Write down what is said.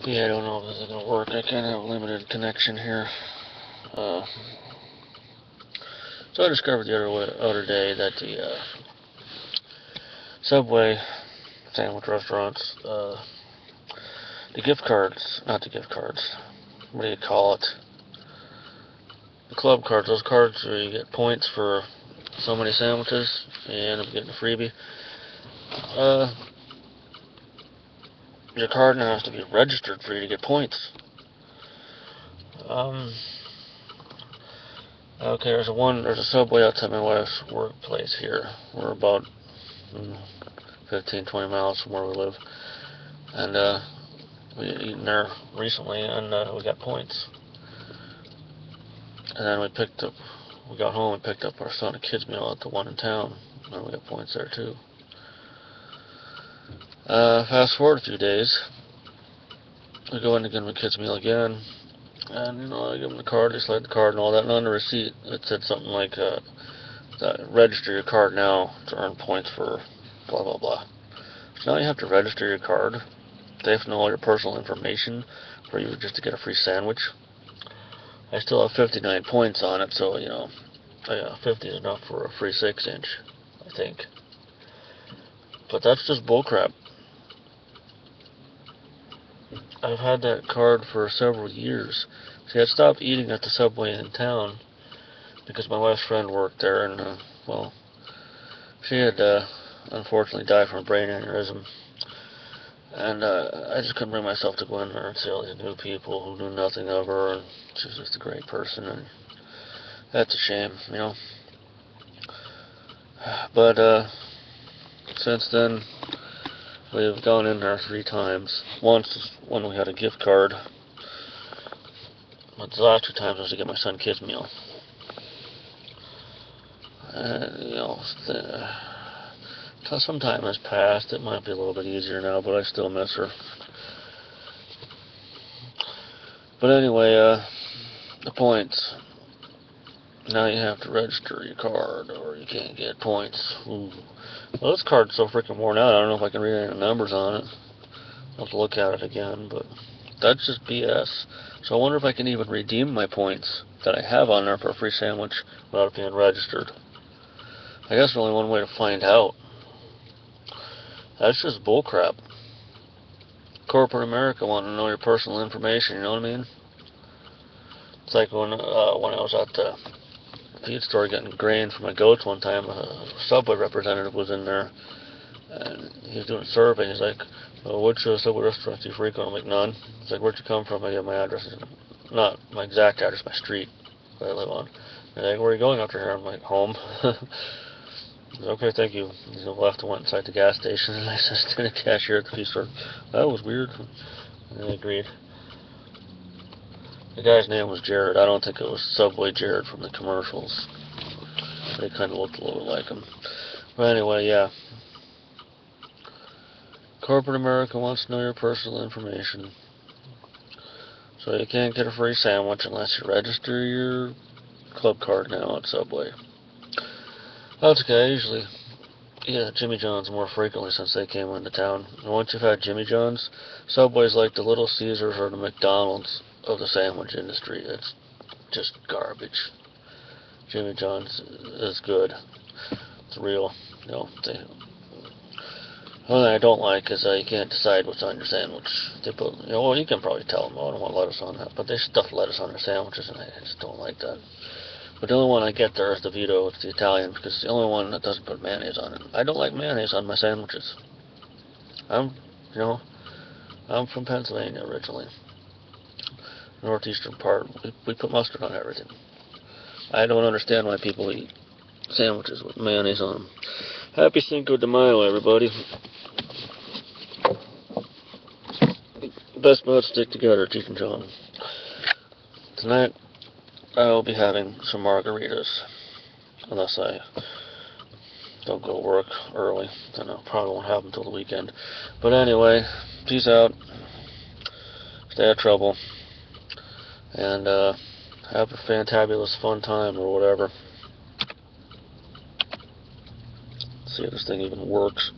Yeah, I don't know if this is gonna work. I kind of have limited connection here. Uh, so I discovered the other day that the Subway sandwich restaurants, the gift cards, not the gift cards, what do you call it? The club cards, those cards where you get points for so many sandwiches, and you end up getting a freebie. Uh, your card now has to be registered for you to get points. Okay, there's a Subway outside my wife's workplace here. We're about 15, 20 miles from where we live, and we eaten there recently, and we got points. And then we got home and picked up our son a kids meal at the one in town, and we got points there too. Fast forward a few days, we go in to get him a kids meal again, and I give him the card, they slide the card and all that, and on the receipt it said something like, register your card now to earn points for blah blah blah. So now you have to register your card. They have to know all your personal information for you just to get a free sandwich. I still have 59 points on it, so 50 is enough for a free 6-inch, I think. But that's just bullcrap. I've had that card for several years. See, I stopped eating at the Subway in town because my wife's friend worked there, and she had unfortunately died from a brain aneurysm. And I just couldn't bring myself to go in there and see all these new people who knew nothing of her, and she was just a great person, and that's a shame, you know. But since then, we've gone in there 3 times. Once when we had a gift card, but the last 2 times was to get my son kids meal. Some time has passed. It might be a little bit easier now, but I still miss her. But anyway, the points. Now you have to register your card, or you can't get points. Ooh. Well, this card's so freaking worn out, I don't know if I can read any of the numbers on it. I'll have to look at it again, but that's just BS. So I wonder if I can even redeem my points that I have on there for a free sandwich without it being registered. I guess there's only one way to find out. That's just bullcrap. Corporate America wanting to know your personal information, you know what I mean? It's like when I was at the feed store getting grain for my goats one time, a Subway representative was in there, and he was doing a survey. He's like, which Subway restaurants do you frequent? I'm like, none. He's like, where'd you come from? I gave my address. Not my exact address, my street that I live on. And they're like, where are you going after here? I'm like, home. Said, okay, thank you. He left and went inside the gas station, and I said to the cashier at the feed store, that was weird. And they agreed. The guy's name was Jared. I don't think it was Subway Jared from the commercials. They kind of looked a little like him. But anyway, yeah. Corporate America wants to know your personal information. So you can't get a free sandwich unless you register your club card now at Subway. That's okay. I usually eat Jimmy John's more frequently since they came into town. And once you've had Jimmy John's, Subway's like the Little Caesars or the McDonald's of the sandwich industry. It's just garbage. Jimmy John's is good. It's real. The only thing I don't like is you can't decide what's on your sandwich. They put, well, you can probably tell them, I don't want lettuce on that, but they stuff lettuce on their sandwiches, and I just don't like that. But the only one I get there is the Vito. It's the Italian, because it's the only one that doesn't put mayonnaise on it. I don't like mayonnaise on my sandwiches. I'm from Pennsylvania originally. Northeastern part. We put mustard on everything. I don't understand why people eat sandwiches with mayonnaise on them. Happy Cinco de Mayo, everybody. Best buds stick together, Cheech and Chong. Tonight, I will be having some margaritas. Unless I don't go to work early. Then it probably won't happen until the weekend. But anyway, peace out. Stay out of trouble. And have a fantabulous fun time or whatever. See if this thing even works.